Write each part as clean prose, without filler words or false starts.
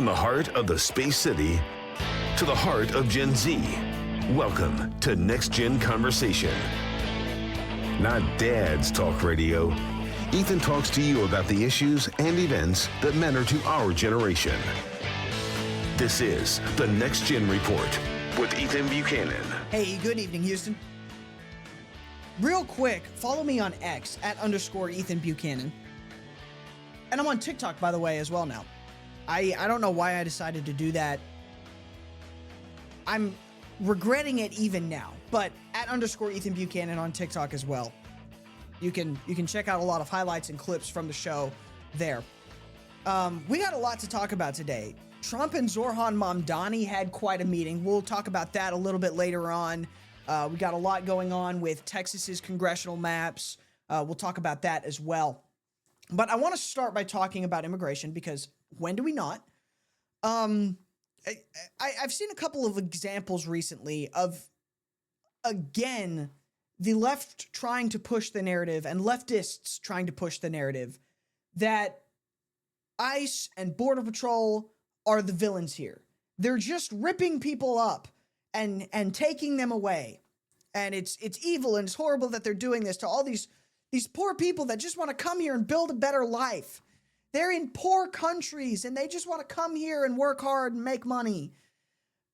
From the heart of the Space City to the heart of Gen Z, welcome to Next Gen Conversation. Not Dad's Talk Radio. Ethan talks to you about the issues and events that matter to our generation. This is the Next Gen Report with Ethan Buchanan. Hey, good evening, Houston. Real quick, follow me on X @ Ethan Buchanan. And I'm on TikTok, by the way, as well now. I don't know why I decided to do that. I'm regretting it even now, but @ Ethan Buchanan on TikTok as well. You can check out a lot of highlights and clips from the show there. We got a lot to talk about today. Trump and Zorhan Mamdani had quite a meeting. We'll talk about that a little bit later on. We got a lot going on with Texas's congressional maps. We'll talk about that as well. But I want to start by talking about immigration because when do we not? I've seen a couple of examples recently of, again, the left trying to push the narrative and leftists trying to push the narrative that ICE and Border Patrol are the villains here. They're just ripping people up and taking them away. And it's evil and it's horrible that they're doing this to all these poor people that just want to come here and build a better life. They're in poor countries and they just want to come here and work hard and make money.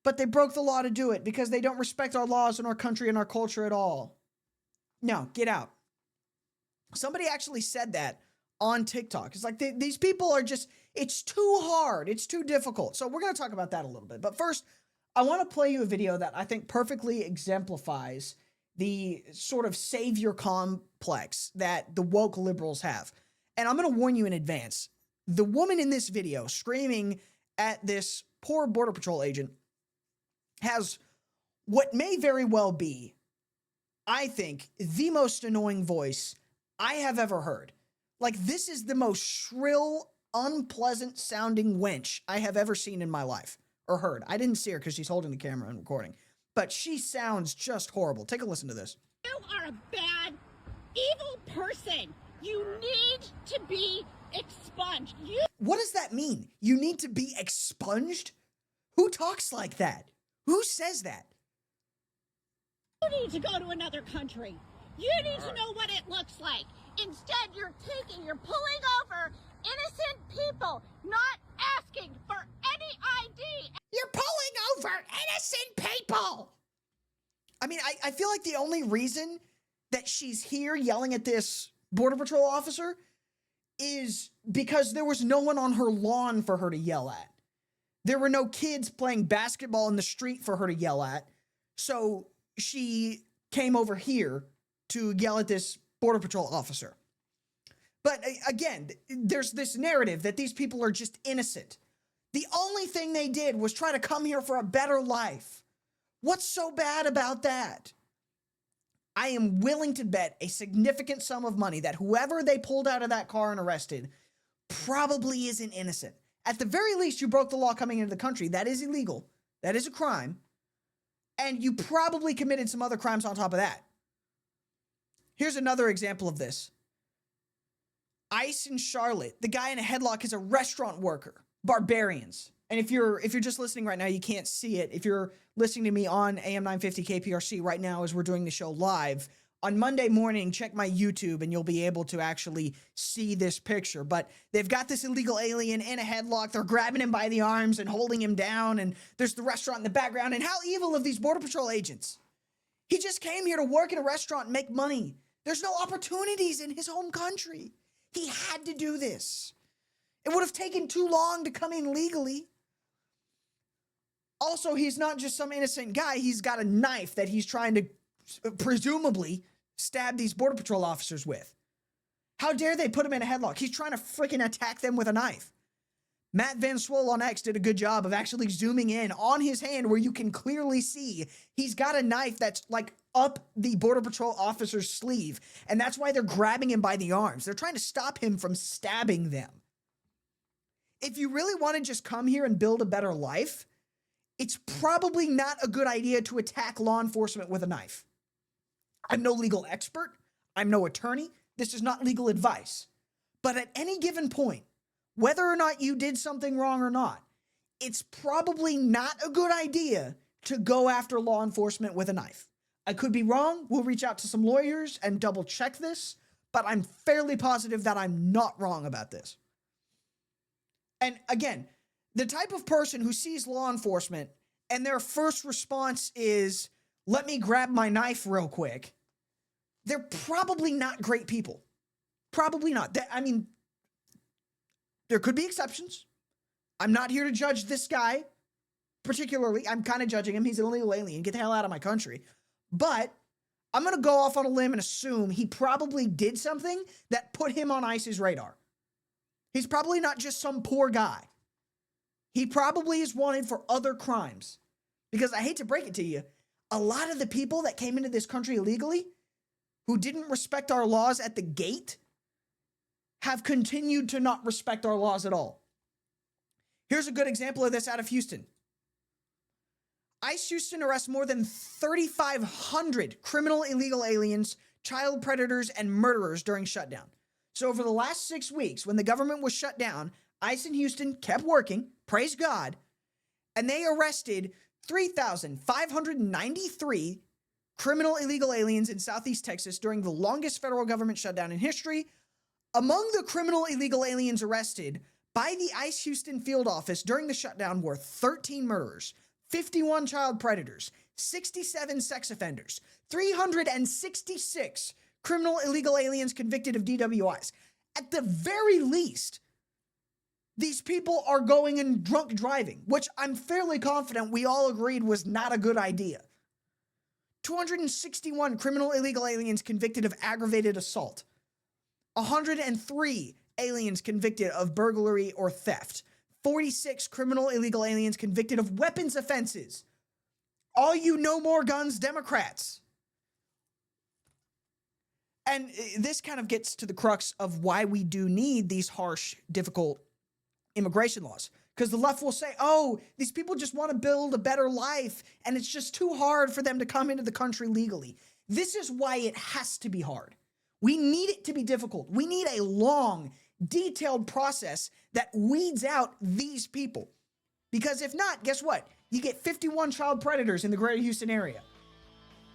But they broke the law to do it because they don't respect our laws and our country and our culture at all. No, get out. Somebody actually said that on TikTok. It's like these people are just, it's too hard. It's too difficult. So we're going to talk about that a little bit. But first, I want to play you a video that I think perfectly exemplifies the sort of savior complex that the woke liberals have. And I'm going to warn you in advance. The woman in this video screaming at this poor Border Patrol agent has what may very well be, I think, the most annoying voice I have ever heard. Like, this is the most shrill, unpleasant sounding wench I have ever seen in my life or heard. I didn't see her because she's holding the camera and recording, but she sounds just horrible. Take a listen to this. You are a bad, evil person. You need to be expunged. What does that mean? You need to be expunged? Who talks like that? Who says that? You need to go to another country. You need to know what it looks like. Instead, you're pulling over innocent people, not asking for any ID. You're pulling over innocent people. I mean, I feel like the only reason that she's here yelling at this Border Patrol officer is because there was no one on her lawn for her to yell at. There were no kids playing basketball in the street for her to yell at. So she came over here to yell at this Border Patrol officer. But again, there's this narrative that these people are just innocent. The only thing they did was try to come here for a better life. What's so bad about that? I am willing to bet a significant sum of money that whoever they pulled out of that car and arrested probably isn't innocent. At the very least, you broke the law coming into the country. That is illegal. That is a crime. And you probably committed some other crimes on top of that. Here's another example of this. ICE in Charlotte. The guy in a headlock is a restaurant worker. Barbarians. And if you're just listening right now, you can't see it. If you're listening to me on AM 950 KPRC right now as we're doing the show live, on Monday morning, check my YouTube and you'll be able to actually see this picture. But they've got this illegal alien in a headlock. They're grabbing him by the arms and holding him down. And there's the restaurant in the background. And how evil of these Border Patrol agents. He just came here to work in a restaurant and make money. There's no opportunities in his home country. He had to do this. It would have taken too long to come in legally. Also, he's not just some innocent guy. He's got a knife that he's trying to presumably stab these Border Patrol officers with. How dare they put him in a headlock? He's trying to freaking attack them with a knife. Matt Van Swole on X did a good job of actually zooming in on his hand where you can clearly see he's got a knife that's like up the Border Patrol officer's sleeve. And that's why they're grabbing him by the arms. They're trying to stop him from stabbing them. If you really want to just come here and build a better life, it's probably not a good idea to attack law enforcement with a knife. I'm no legal expert. I'm no attorney. This is not legal advice. But at any given point, whether or not you did something wrong or not, it's probably not a good idea to go after law enforcement with a knife. I could be wrong. We'll reach out to some lawyers and double check this, but I'm fairly positive that I'm not wrong about this. And again, the type of person who sees law enforcement and their first response is, let me grab my knife real quick, they're probably not great people. Probably not. I mean, there could be exceptions. I'm not here to judge this guy particularly. I'm kind of judging him. He's an illegal alien. Get the hell out of my country. But I'm going to go off on a limb and assume he probably did something that put him on ICE's radar. He's probably not just some poor guy. He probably is wanted for other crimes. Because I hate to break it to you, a lot of the people that came into this country illegally, who didn't respect our laws at the gate, have continued to not respect our laws at all. Here's a good example of this out of Houston. ICE Houston arrests more than 3,500 criminal illegal aliens, child predators, and murderers during shutdown. So over the last 6 weeks, when the government was shut down, ICE in Houston kept working, praise God, and they arrested 3,593 criminal illegal aliens in Southeast Texas during the longest federal government shutdown in history. Among the criminal illegal aliens arrested by the ICE Houston field office during the shutdown were 13 murderers, 51 child predators, 67 sex offenders, 366 criminal illegal aliens convicted of DWIs. At the very least, these people are going in drunk driving, which I'm fairly confident we all agreed was not a good idea. 261 criminal illegal aliens convicted of aggravated assault. 103 aliens convicted of burglary or theft. 46 criminal illegal aliens convicted of weapons offenses. All you no more guns Democrats. And this kind of gets to the crux of why we do need these harsh, difficult immigration laws. Because the left will say, oh, these people just want to build a better life, and it's just too hard for them to come into the country legally. This is why it has to be hard. We need it to be difficult. We need a long, detailed process that weeds out these people. Because if not, guess what? You get 51 child predators in the greater Houston area.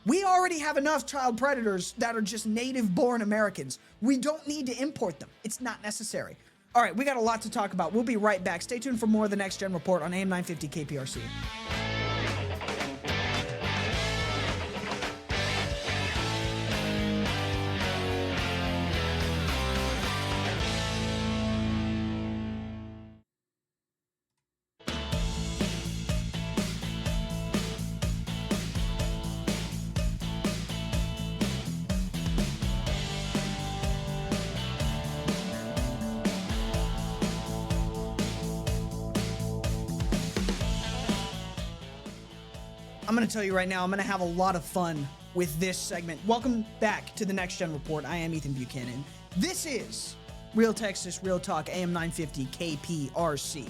We already have enough child predators that are just native-born Americans. We don't need to import them. It's not necessary. All right, we got a lot to talk about. We'll be right back. Stay tuned for more of the Next Gen Report on AM 950 KPRC. I'm going to tell you right now, I'm going to have a lot of fun with this segment. Welcome back to the Next Gen Report. I am Ethan Buchanan. This is Real Texas, Real Talk, AM 950 KPRC.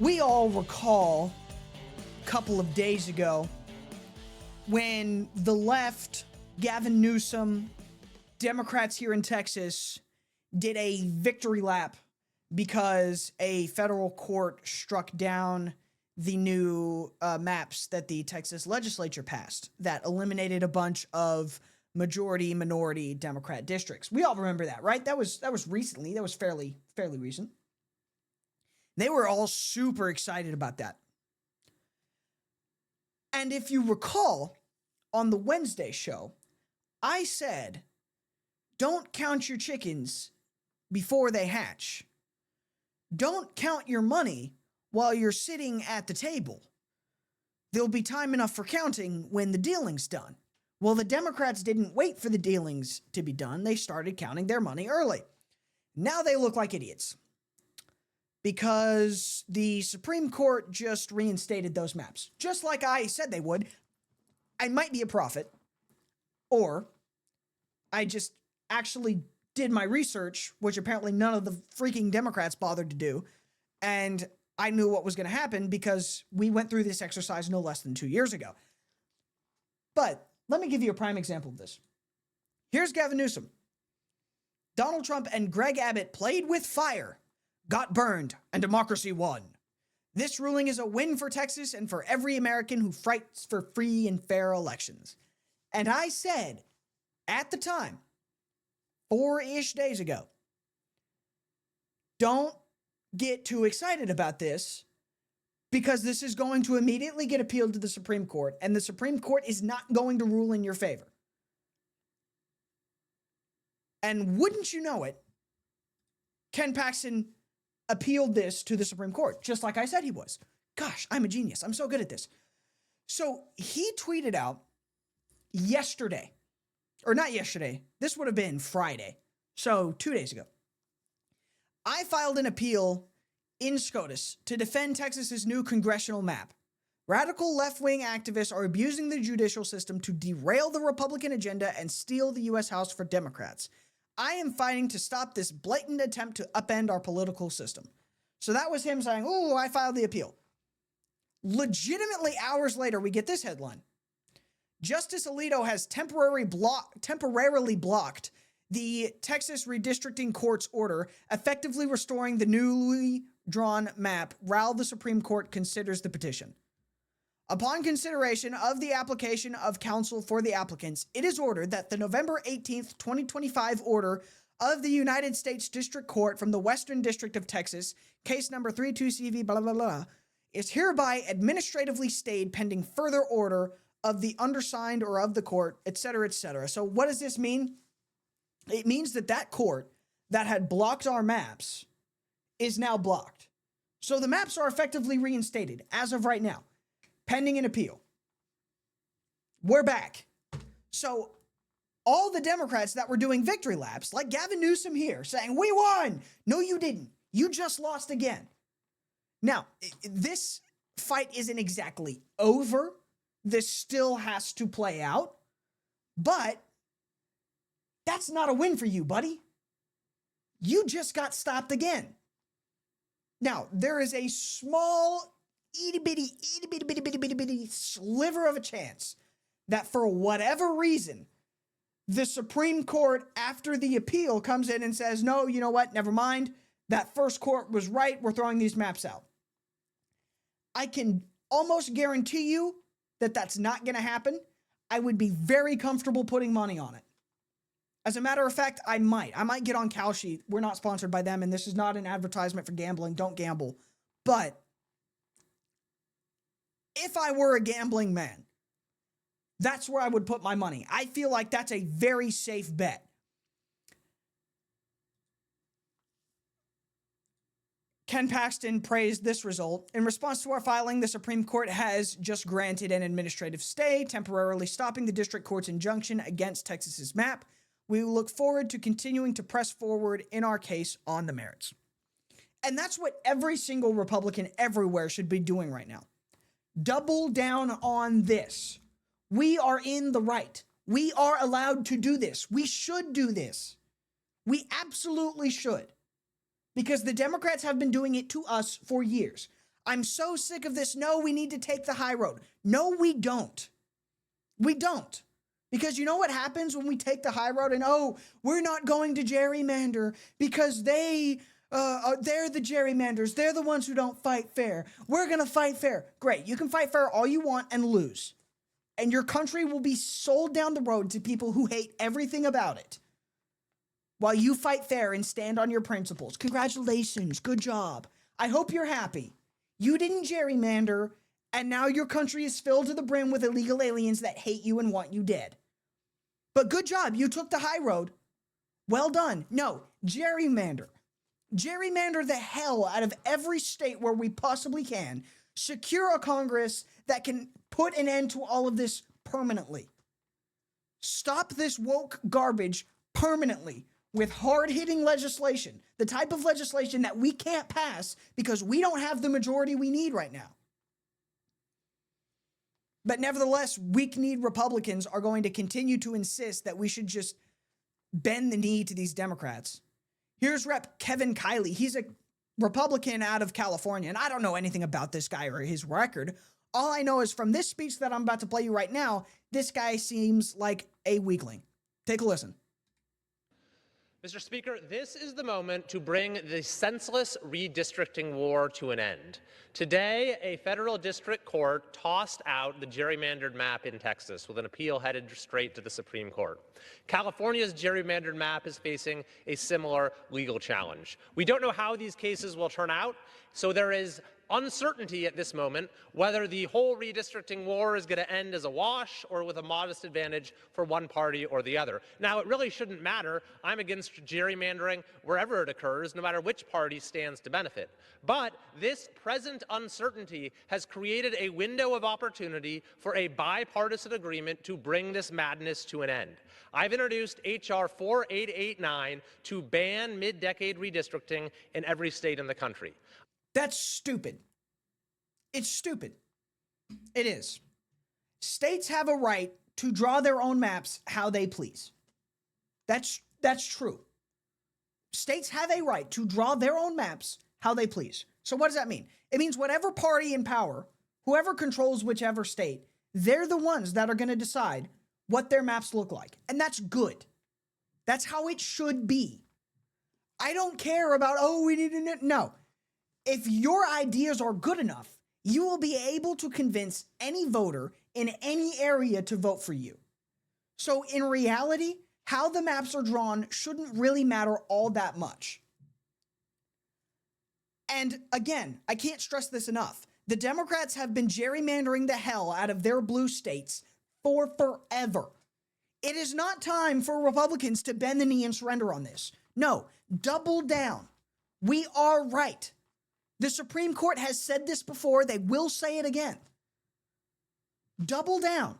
We all recall a couple of days ago when the left, Gavin Newsom, Democrats here in Texas, did a victory lap because a federal court struck down the new maps that the Texas legislature passed that eliminated a bunch of majority-minority Democrat districts. We all remember that, right? That was recently. That was fairly recent. They were all super excited about that. And if you recall, on the Wednesday show, I said, don't count your chickens before they hatch. Don't count your money while you're sitting at the table. There'll be time enough for counting when the dealing's done. Well, the Democrats didn't wait for the dealings to be done. They started counting their money early. Now they look like idiots because the Supreme Court just reinstated those maps, just like I said they would. I might be a prophet, or I just actually did my research, which apparently none of the freaking Democrats bothered to do, and I knew what was going to happen because we went through this exercise no less than 2 years ago. But let me give you a prime example of this. Here's Gavin Newsom. Donald Trump and Greg Abbott played with fire, got burned, and democracy won. This ruling is a win for Texas and for every American who fights for free and fair elections. And I said at the time, 4-ish days ago, don't get too excited about this because this is going to immediately get appealed to the Supreme Court, and the Supreme Court is not going to rule in your favor. And wouldn't you know it, Ken Paxton appealed this to the Supreme Court, just like I said he was. Gosh, I'm a genius. I'm so good at this. So he tweeted out yesterday, or not yesterday, this would have been Friday, so 2 days ago. I filed an appeal in SCOTUS to defend Texas's new congressional map. Radical left-wing activists are abusing the judicial system to derail the Republican agenda and steal the U.S. House for Democrats. I am fighting to stop this blatant attempt to upend our political system. So that was him saying, oh, I filed the appeal. Legitimately hours later, we get this headline. Justice Alito has temporarily blocked the Texas redistricting court's order, effectively restoring the newly drawn map while the Supreme Court considers the petition. Upon consideration of the application of counsel for the applicants, it is ordered that the November 18th, 2025 order of the United States District Court from the Western District of Texas, case number 32CV blah, blah, blah, is hereby administratively stayed pending further order of the undersigned or of the court, etc., etc. So what does this mean? It means that that court that had blocked our maps is now blocked. So the maps are effectively reinstated as of right now, pending an appeal. We're back. So all the Democrats that were doing victory laps, like Gavin Newsom here, saying, we won. No, you didn't. You just lost again. Now, this fight isn't exactly over. This still has to play out. But that's not a win for you, buddy. You just got stopped again. Now, there is a small, itty-bitty sliver of a chance that for whatever reason, the Supreme Court, after the appeal, comes in and says, no, you know what? Never mind. That first court was right. We're throwing these maps out. I can almost guarantee you that that's not going to happen. I would be very comfortable putting money on it. As a matter of fact, I might get on Kalshi. We're not sponsored by them, and this is not an advertisement for gambling. Don't gamble. But if I were a gambling man, that's where I would put my money. I feel like that's a very safe bet. Ken Paxton praised this result. In response to our filing, the Supreme Court has just granted an administrative stay, temporarily stopping the district court's injunction against Texas's map. We look forward to continuing to press forward in our case on the merits. And that's what every single Republican everywhere should be doing right now. Double down on this. We are in the right. We are allowed to do this. We should do this. We absolutely should. Because the Democrats have been doing it to us for years. I'm so sick of this. No, we need to take the high road. No, we don't. We don't. Because you know what happens when we take the high road and, oh, we're not going to gerrymander because they're the gerrymanders. They're the ones who don't fight fair. We're going to fight fair. Great. You can fight fair all you want and lose. And your country will be sold down the road to people who hate everything about it. While you fight fair and stand on your principles. Congratulations. Good job. I hope you're happy. You didn't gerrymander, and now your country is filled to the brim with illegal aliens that hate you and want you dead. But good job. You took the high road. Well done. No, gerrymander. Gerrymander the hell out of every state where we possibly can. Secure a Congress that can put an end to all of this permanently. Stop this woke garbage permanently with hard-hitting legislation, the type of legislation that we can't pass because we don't have the majority we need right now. But nevertheless, weak-kneed Republicans are going to continue to insist that we should just bend the knee to these Democrats. Here's Rep. Kevin Kiley. He's a Republican out of California, and I don't know anything about this guy or his record. All I know is from this speech that I'm about to play you right now, this guy seems like a weakling. Take a listen. Mr. Speaker, this is the moment to bring the senseless redistricting war to an end. Today, a federal district court tossed out the gerrymandered map in Texas with an appeal headed straight to the Supreme Court. California's gerrymandered map is facing a similar legal challenge. We don't know how these cases will turn out, so there is uncertainty at this moment whether the whole redistricting war is going to end as a wash or with a modest advantage for one party or the other. Now, it really shouldn't matter. I'm against gerrymandering wherever it occurs, no matter which party stands to benefit. But this present uncertainty has created a window of opportunity for a bipartisan agreement to bring this madness to an end. I've introduced H.R. 4889 to ban mid-decade redistricting in every state in the country. That's stupid. It's stupid. It is. States have a right to draw their own maps how they please. That's true. States have a right to draw their own maps how they please. So what does that mean? It means whatever party in power, whoever controls whichever state, they're the ones that are going to decide what their maps look like. And that's good. That's how it should be. I don't care about, we need to, no. If your ideas are good enough, you will be able to convince any voter in any area to vote for you. So in reality, how the maps are drawn shouldn't really matter all that much. And again, I can't stress this enough. The Democrats have been gerrymandering the hell out of their blue states for forever. It is not time for Republicans to bend the knee and surrender on this. No, double down. We are right. The Supreme Court has said this before. They will say it again. Double down.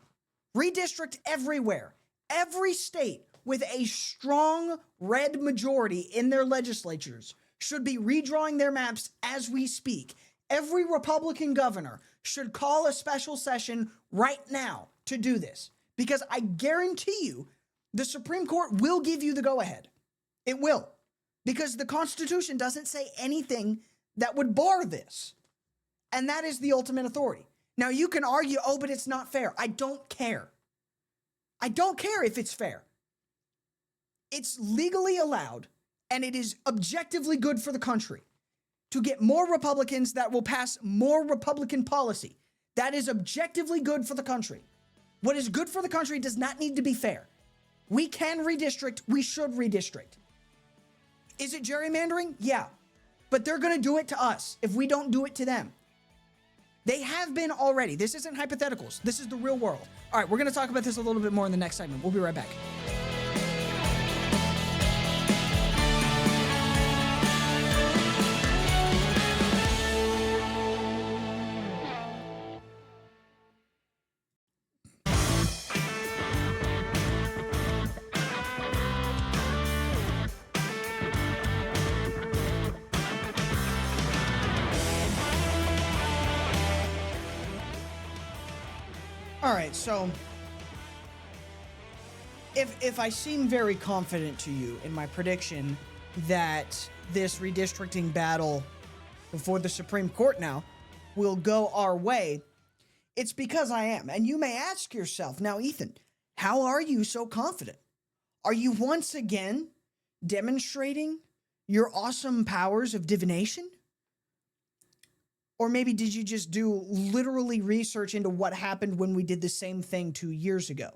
Redistrict everywhere. Every state with a strong red majority in their legislatures should be redrawing their maps as we speak. Every Republican governor should call a special session right now to do this, because I guarantee you the Supreme Court will give you the go-ahead. It will, because the Constitution doesn't say anything that would bar this. And that is the ultimate authority. Now, you can argue, but it's not fair. I don't care. I don't care if it's fair. It's legally allowed, and it is objectively good for the country to get more Republicans that will pass more Republican policy. That is objectively good for the country. What is good for the country does not need to be fair. We can redistrict. We should redistrict. Is it gerrymandering? Yeah. But they're going to do it to us if we don't do it to them. They have been already. This isn't hypotheticals. This is the real world. All right, we're going to talk about this a little bit more in the next segment. We'll be right back. All right, so if I seem very confident to you in my prediction that this redistricting battle before the Supreme Court now will go our way, it's because I am. And you may ask yourself, now, Ethan, how are you so confident? Are you once again demonstrating your awesome powers of divination? Or maybe did you just do literally research into what happened when we did the same thing 2 years ago?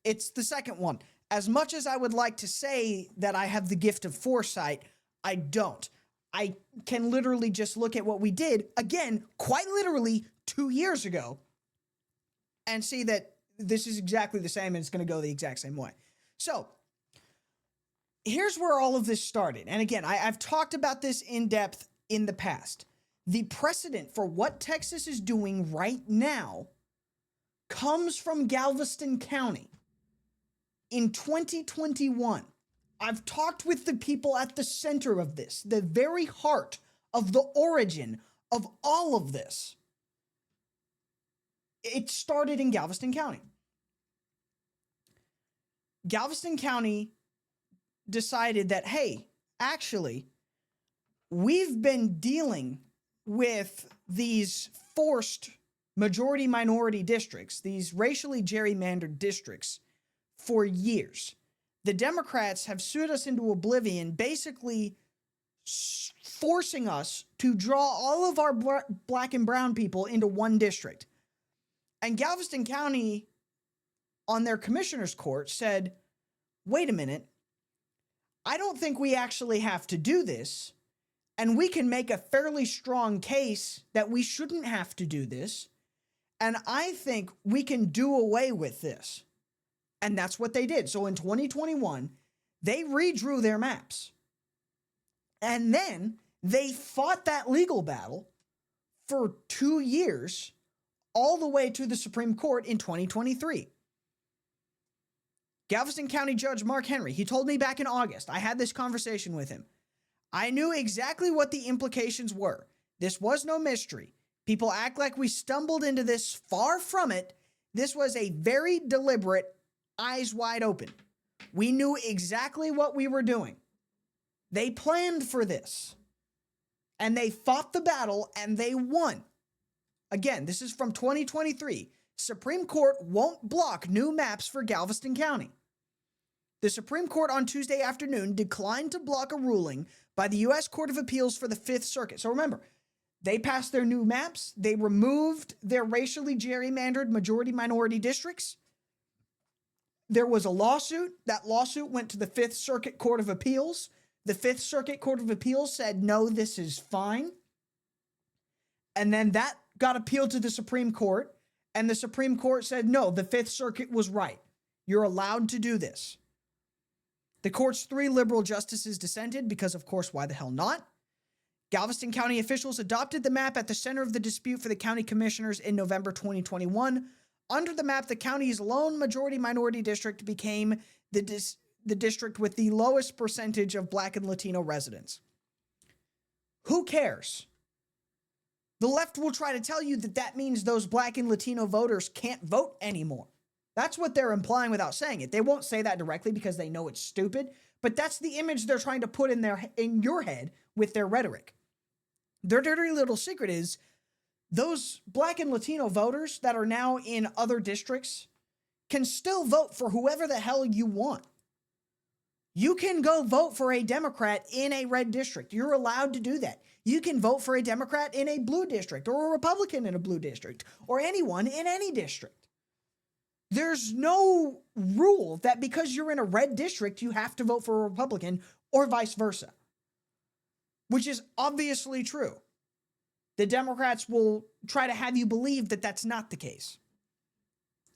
It's the second one. As much as I would like to say that I have the gift of foresight, I don't. I can literally just look at what we did, again, quite literally 2 years ago, and see that this is exactly the same and it's going to go the exact same way. So, here's where all of this started. And again, I've talked about this in depth in the past. The precedent for what Texas is doing right now comes from Galveston County in 2021. I've talked with the people at the center of this, the very heart of the origin of all of this. It started in Galveston County. Galveston County decided that, hey, actually, we've been dealing with these forced majority-minority districts, these racially gerrymandered districts, for years. the Democrats have sued us into oblivion, basically forcing us to draw all of our black and brown people into one district. And Galveston County, on their commissioner's court, said, wait a minute, I don't think we actually have to do this, and we can make a fairly strong case that we shouldn't have to do this, and I think we can do away with this. And that's what they did. So in 2021, they redrew their maps. And then they fought that legal battle for 2 years, all the way to the Supreme Court in 2023. Galveston County Judge Mark Henry, he told me back in August, I had this conversation with him. I knew exactly what the implications were. This was no mystery. People act like we stumbled into this. Far from it. This was a very deliberate, eyes wide open. We knew exactly what we were doing. They planned for this. And they fought the battle and they won. Again, this is from 2023. Supreme Court won't block new maps for Galveston County. The Supreme Court on Tuesday afternoon declined to block a ruling by the U.S. Court of Appeals for the Fifth Circuit. So remember, they passed their new maps. They removed their racially gerrymandered majority-minority districts. There was a lawsuit. That lawsuit went to the Fifth Circuit Court of Appeals. The Fifth Circuit Court of Appeals said, no, this is fine. And then that got appealed to the Supreme Court. And the Supreme Court said, no, the Fifth Circuit was right. You're allowed to do this. The court's 3 liberal justices dissented because, of course, why the hell not? Galveston County officials adopted the map at the center of the dispute for the county commissioners in November 2021. Under the map, the county's lone majority-minority district became the district with the lowest percentage of Black and Latino residents. Who cares? The left will try to tell you that that means those Black and Latino voters can't vote anymore. That's what they're implying without saying it. They won't say that directly because they know it's stupid, but that's the image they're trying to put in your head with their rhetoric. Their dirty little secret is those Black and Latino voters that are now in other districts can still vote for whoever the hell you want. You can go vote for a Democrat in a red district. You're allowed to do that. You can vote for a Democrat in a blue district or a Republican in a blue district or anyone in any district. There's no rule that because you're in a red district, you have to vote for a Republican or vice versa, which is obviously true. The Democrats will try to have you believe that that's not the case.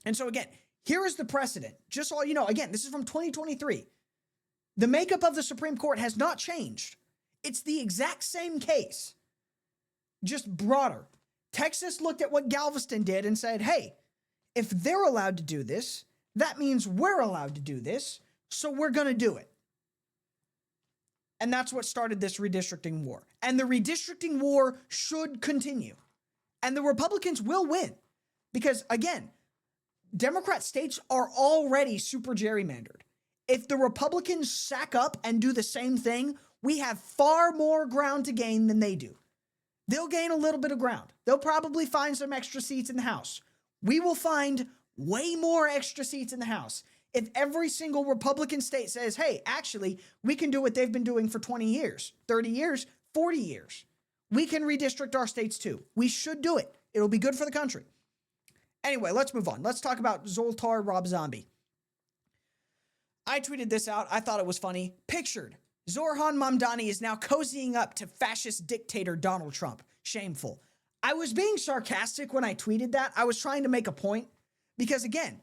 And so again, here is the precedent. Just so you know, again, this is from 2023. The makeup of the Supreme Court has not changed. It's the exact same case, just broader. Texas looked at what Galveston did and said, hey, if they're allowed to do this, that means we're allowed to do this, so we're going to do it. And that's what started this redistricting war. And the redistricting war should continue. And the Republicans will win. Because, again, Democrat states are already super gerrymandered. If the Republicans sack up and do the same thing, we have far more ground to gain than they do. They'll gain a little bit of ground. They'll probably find some extra seats in the House. We will find way more extra seats in the House if every single Republican state says, hey, actually, we can do what they've been doing for 20 years, 30 years, 40 years. We can redistrict our states too. We should do it. It'll be good for the country. Anyway, let's move on. Let's talk about Zoltar Rob Zombie. I tweeted this out. I thought it was funny. Pictured, Zorhan Mamdani is now cozying up to fascist dictator Donald Trump. Shameful. I was being sarcastic when I tweeted that. I was trying to make a point because, again,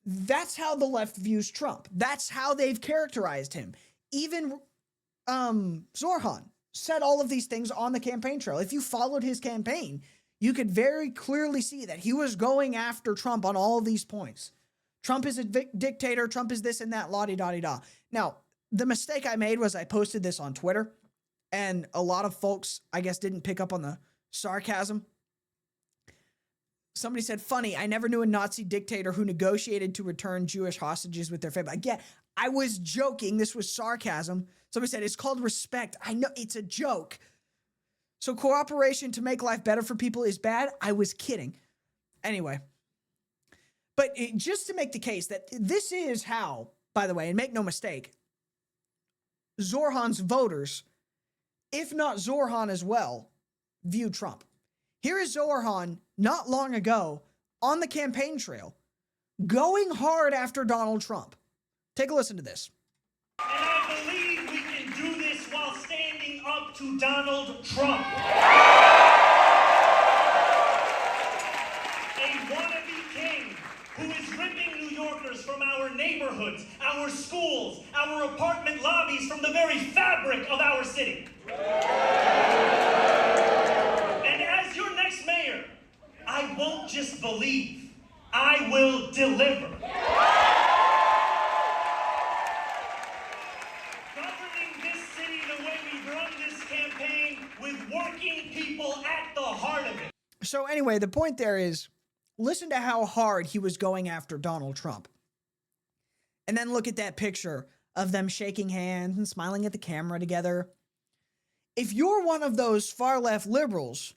that's how the left views Trump. That's how they've characterized him. Even Zorhan said all of these things on the campaign trail. If you followed his campaign, you could very clearly see that he was going after Trump on all of these points. Trump is a dictator. Trump is this and that, la-di-da-di-da. Now, the mistake I made was I posted this on Twitter, and a lot of folks, I guess, didn't pick up on the sarcasm. Somebody said, funny, I never knew a Nazi dictator who negotiated to return Jewish hostages with their family. Again, I was joking. This was sarcasm. Somebody said, it's called respect. I know it's a joke. So cooperation to make life better for people is bad. I was kidding. Anyway, but just to make the case that this is how by the way, and make no mistake, Zorhan's voters, if not Zorhan as well, view Trump. Here is Zorhan not long ago on the campaign trail going hard after Donald Trump. Take a listen to this. And I believe we can do this while standing up to Donald Trump. A wannabe king who is ripping New Yorkers from our neighborhoods, our schools, our apartment lobbies, from the very fabric of our city. And as your next mayor, I won't just believe, I will deliver. Governing this city the way we've run this campaign, with working people at the heart of it. So anyway, the point there is, listen to how hard he was going after Donald Trump. And then look at that picture of them shaking hands and smiling at the camera together. If you're one of those far-left liberals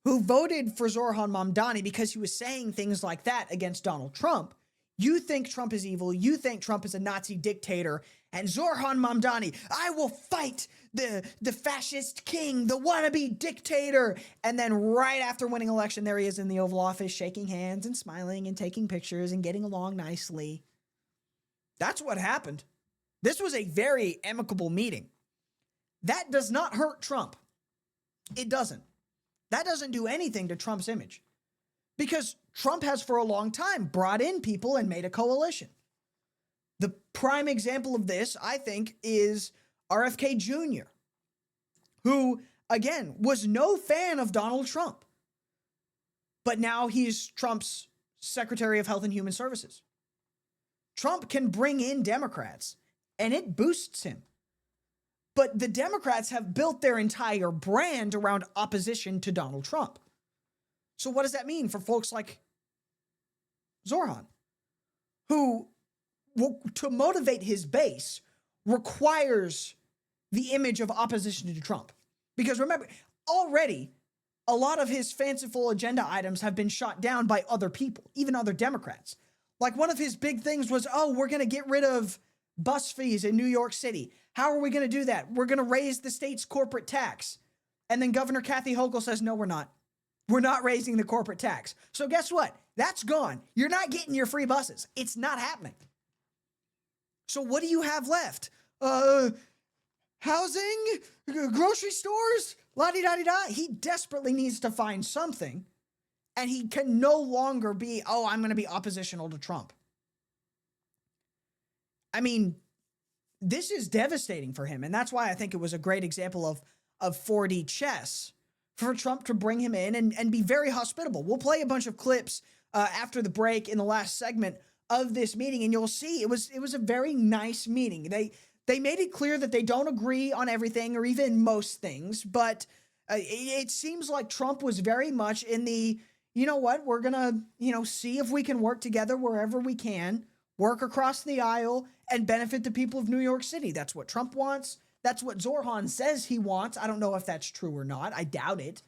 who voted for Zorhan Mamdani because he was saying things like that against Donald Trump, you think Trump is evil, you think Trump is a Nazi dictator, and Zorhan Mamdani, I will fight the fascist king, the wannabe dictator. And then right after winning election, there he is in the Oval Office shaking hands and smiling and taking pictures and getting along nicely. That's what happened. This was a very amicable meeting. That does not hurt Trump. It doesn't. That doesn't do anything to Trump's image, because Trump has for a long time brought in people and made a coalition. The prime example of this, I think, is RFK Jr., who, again, was no fan of Donald Trump, but now he's Trump's Secretary of Health and Human Services. Trump can bring in Democrats, and it boosts him. But the Democrats have built their entire brand around opposition to Donald Trump. So what does that mean for folks like Zorhan, who, to motivate his base, requires the image of opposition to Trump? Because remember, already a lot of his fanciful agenda items have been shot down by other people, even other Democrats. Like, one of his big things was, oh, we're going to get rid of bus fees in New York City. How are we going to do that? We're going to raise the state's corporate tax. And then Governor Kathy Hochul says, no, we're not. We're not raising the corporate tax. So guess what? That's gone. You're not getting your free buses. It's not happening. So what do you have left? Housing, grocery stores, la-di-da-di-da. He desperately needs to find something. And he can no longer be, oh, I'm going to be oppositional to Trump. I mean, this is devastating for him. And that's why I think it was a great example of 4D chess for Trump to bring him in and be very hospitable. We'll play a bunch of clips after the break in the last segment of this meeting, and you'll see it was a very nice meeting. They made it clear that they don't agree on everything or even most things, but it seems like Trump was very much in the, you know what, we're going to, see if we can work together wherever we can, work across the aisle, and benefit the people of New York City. That's what Trump wants. That's what Zorhan says he wants. I don't know if that's true or not. I doubt it.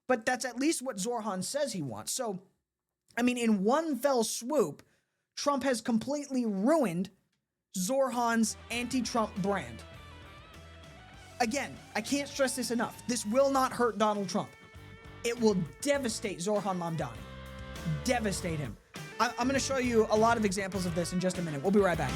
But that's at least what Zorhan says he wants. So, I mean, in one fell swoop, Trump has completely ruined Zorhan's anti-Trump brand. Again, I can't stress this enough. This will not hurt Donald Trump. It will devastate Zorhan Mamdani. Devastate him. I'm going to show you a lot of examples of this in just a minute. We'll be right back.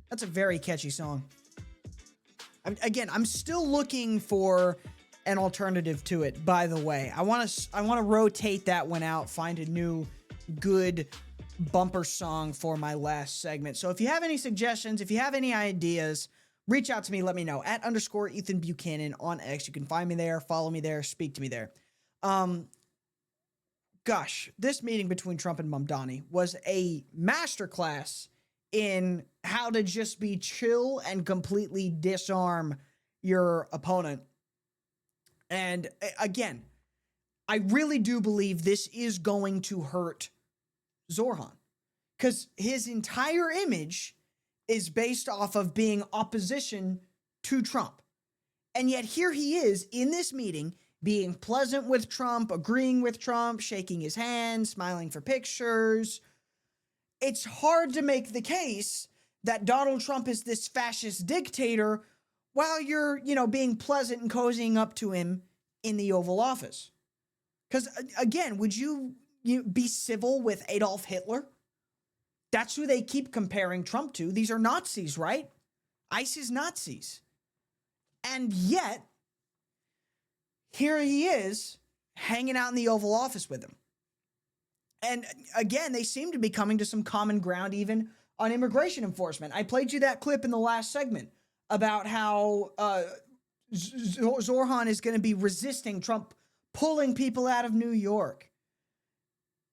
That's a very catchy song. Again, I'm still looking for an alternative to it, by the way. I want to rotate that one out, find a new good bumper song for my last segment. So if you have any suggestions, if you have any ideas, reach out to me, let me know. @_Ethan Buchanan on X. You can find me there, follow me there, speak to me there. Gosh, this meeting between Trump and Mamdani was a masterclass in how to just be chill and completely disarm, your opponent. And again, I really do believe this is going to hurt Zorhan, because his entire image is based off of being opposition to Trump. And yet here he is in this meeting being pleasant with Trump, agreeing with Trump, shaking his hand, smiling for pictures. It's hard to make the case that Donald Trump is this fascist dictator while you're, being pleasant and cozying up to him in the Oval Office. Because again, would you be civil with Adolf Hitler? That's who they keep comparing Trump to. These are Nazis, right? ICE is Nazis. And yet, here he is hanging out in the Oval Office with him. And again, they seem to be coming to some common ground even on immigration enforcement. I played you that clip in the last segment about how Zorhan is going to be resisting Trump pulling people out of New York.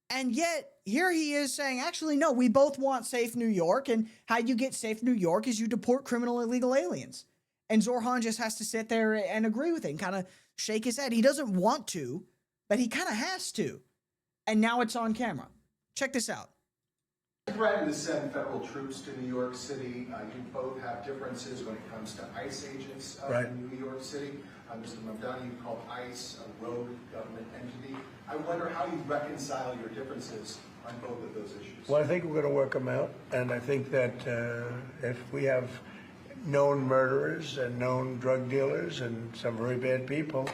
And yet, here he is saying, actually, no, we both want safe New York. And how you get safe New York is you deport criminal illegal aliens. And Zorhan just has to sit there and agree with it and kind of shake his head. He doesn't want to, but he kind of has to. And now it's on camera. Check this out. Threatened to send federal troops to New York City. You both have differences when it comes to ICE agents in New York City. Mr. Mamdani, you called ICE a rogue government entity. I wonder how you reconcile your differences on both of those issues. Well, I think we're going to work them out. And I think that if we have known murderers and known drug dealers and some very bad people,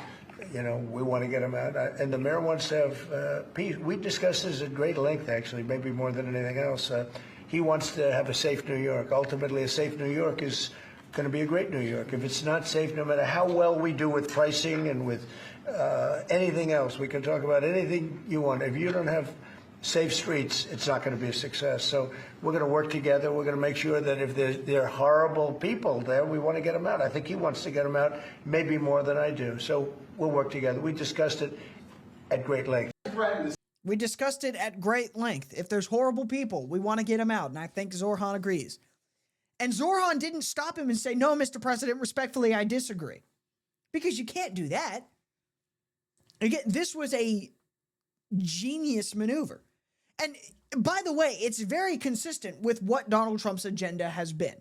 we want to get them out. And the mayor wants to have peace. We discussed this at great length, actually, maybe more than anything else. He wants to have a safe New York. Ultimately, a safe New York is going to be a great New York. If it's not safe, no matter how well we do with pricing and with anything else, we can talk about anything you want. If you don't have safe streets, it's not going to be a success. So we're going to work together. We're going to make sure that if there are horrible people there, we want to get them out. I think he wants to get them out, maybe more than I do. So we'll work together. We discussed it at great length. We discussed it at great length. If there's horrible people, we want to get them out. And I think Zorhan agrees. And Zorhan didn't stop him and say, no, Mr. President, respectfully, I disagree. Because you can't do that. Again, this was a genius maneuver. And by the way, it's very consistent with what Donald Trump's agenda has been.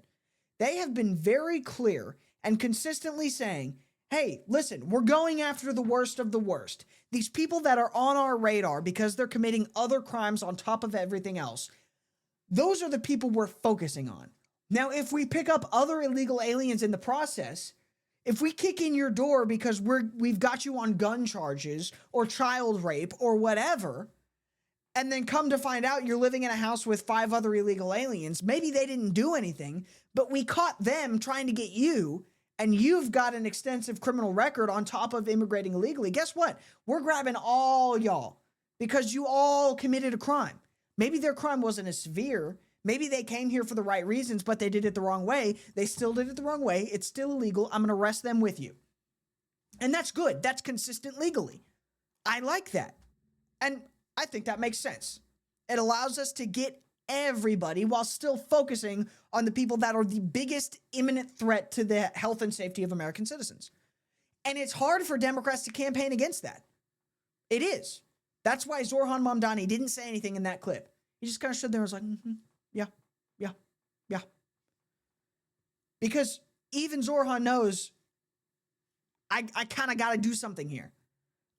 They have been very clear and consistently saying, hey, listen, we're going after the worst of the worst. These people that are on our radar because they're committing other crimes on top of everything else, those are the people we're focusing on. Now, if we pick up other illegal aliens in the process, if we kick in your door because we've got you on gun charges or child rape or whatever, and then come to find out you're living in a house with 5 other illegal aliens, maybe they didn't do anything, but we caught them trying to get you, and you've got an extensive criminal record on top of immigrating illegally. Guess what? We're grabbing all y'all because you all committed a crime. Maybe their crime wasn't as severe. Maybe they came here for the right reasons, but they did it the wrong way. They still did it the wrong way. It's still illegal. I'm going to arrest them with you. And that's good. That's consistent legally. I like that. And I think that makes sense. It allows us to get everybody while still focusing on the people that are the biggest imminent threat to the health and safety of American citizens. And it's hard for Democrats to campaign against that. It is. That's why Zorhan Mamdani didn't say anything in that clip. He just kind of stood there and was like, yeah. Because even Zorhan knows I kind of got to do something here.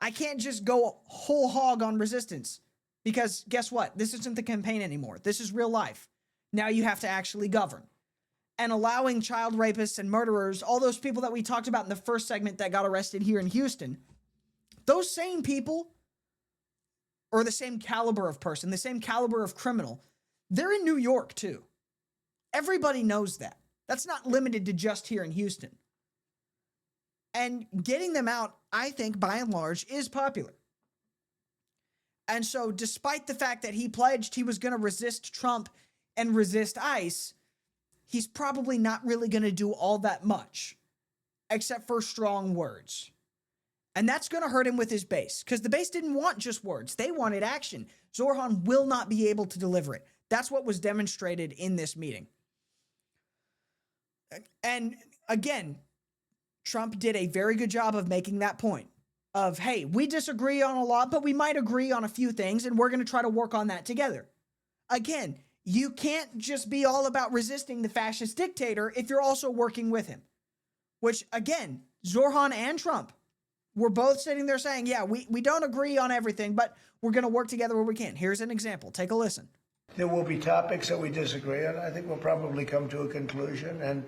I can't just go whole hog on resistance because guess what? This isn't the campaign anymore. This is real life. Now you have to actually govern. And allowing child rapists and murderers, all those people that we talked about in the first segment that got arrested here in Houston, those same people, or the same caliber of person, the same caliber of criminal, they're in New York too. Everybody knows that. That's not limited to just here in Houston. And getting them out, I think, by and large, is popular. And so despite the fact that he pledged he was going to resist Trump and resist ICE, he's probably not really going to do all that much, except for strong words. And that's going to hurt him with his base, because the base didn't want just words. They wanted action. Zorhan will not be able to deliver it. That's what was demonstrated in this meeting. And again, Trump did a very good job of making that point of, hey, we disagree on a lot, but we might agree on a few things, and we're going to try to work on that together. Again, you can't just be all about resisting the fascist dictator if you're also working with him. Which, again, Zorhan and Trump were both sitting there saying, yeah, we don't agree on everything, but we're going to work together where we can. Here's an example. Take a listen. There will be topics that we disagree on. I think we'll probably come to a conclusion, and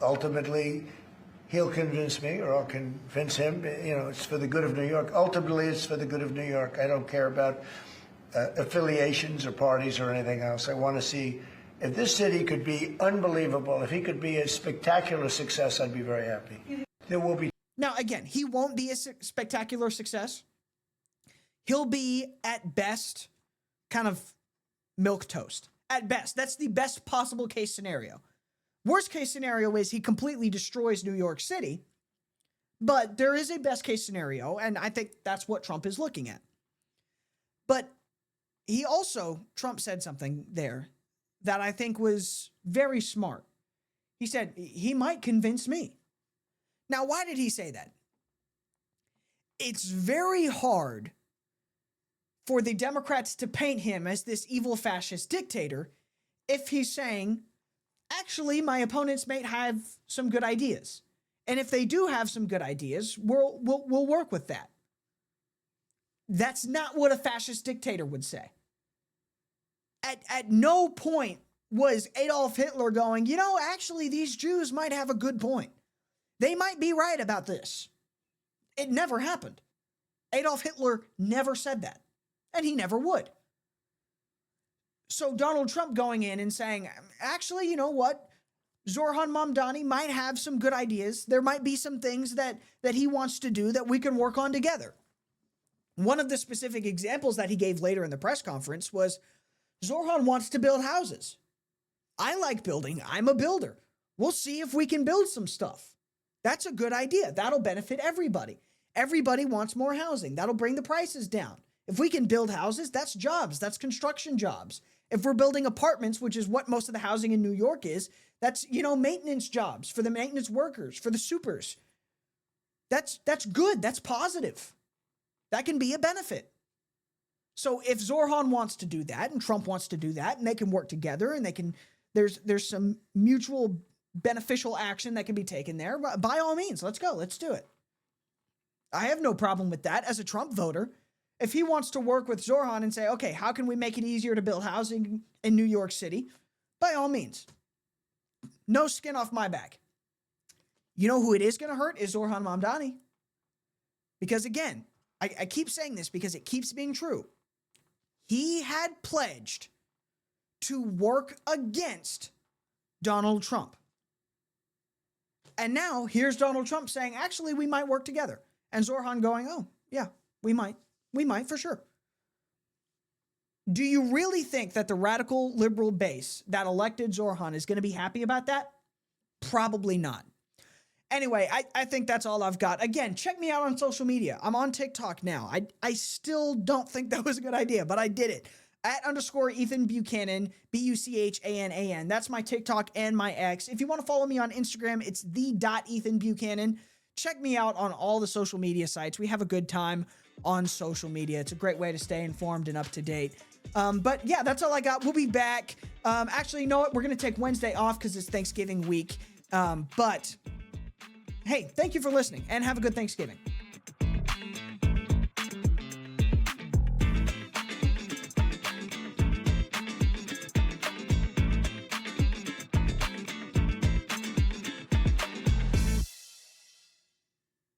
ultimately he'll convince me or I'll convince him. You know, it's for the good of New York. Ultimately, it's for the good of New York. I don't care about affiliations or parties or anything else. I want to see if this city could be unbelievable, if he could be a spectacular success, I'd be very happy. There will be. Now, again, he won't be a spectacular success. He'll be, at best, kind of milquetoast. At best. That's the best possible case scenario. Worst case scenario is he completely destroys New York City. But there is a best case scenario, and I think that's what Trump is looking at. But he also, Trump said something there that I think was very smart. He said, he might convince me. Now, why did he say that? It's very hard for the Democrats to paint him as this evil fascist dictator if he's saying, actually, my opponents may have some good ideas. And if they do have some good ideas, we'll work with that. That's not what a fascist dictator would say. At no point was Adolf Hitler going, you know, actually, these Jews might have a good point. They might be right about this. It never happened. Adolf Hitler never said that, and he never would. So Donald Trump going in and saying, actually, you know what? Zorhan Mamdani might have some good ideas. There might be some things that he wants to do that we can work on together. One of the specific examples that he gave later in the press conference was Zorhan wants to build houses. I like building. I'm a builder. We'll see if we can build some stuff. That's a good idea. That'll benefit everybody. Everybody wants more housing. That'll bring the prices down. If we can build houses, that's jobs. That's construction jobs. If we're building apartments, which is what most of the housing in New York is, that's, you know, maintenance jobs for the maintenance workers, for the supers. That's good. That's positive. That can be a benefit. So if Zorhan wants to do that and Trump wants to do that and they can work together and they can, there's some mutual beneficial action that can be taken there, by all means, let's go. Let's do it. I have no problem with that as a Trump voter. If he wants to work with Zorhan and say, okay, how can we make it easier to build housing in New York City? By all means. No skin off my back. You know who it is going to hurt is Zorhan Mamdani. Because again, I keep saying this because it keeps being true. He had pledged to work against Donald Trump. And now here's Donald Trump saying, actually, we might work together. And Zorhan going, oh, yeah, we might. We might for sure. Do you really think that the radical liberal base that elected Zorhan is going to be happy about that? Probably not. Anyway, I think that's all I've got. Again, check me out on social media. I'm on TikTok now. I still don't think that was a good idea, but I did it. @Ethan Buchanan, BUCHANAN. That's my TikTok and my X. If you want to follow me on Instagram, it's @Ethan Buchanan. Check me out on all the social media sites. We have a good time on social media. It's a great way to stay informed and up to date. But yeah, that's all I got. We'll be back. Actually, you know what? We're going to take Wednesday off because it's Thanksgiving week. But hey, thank you for listening and have a good Thanksgiving.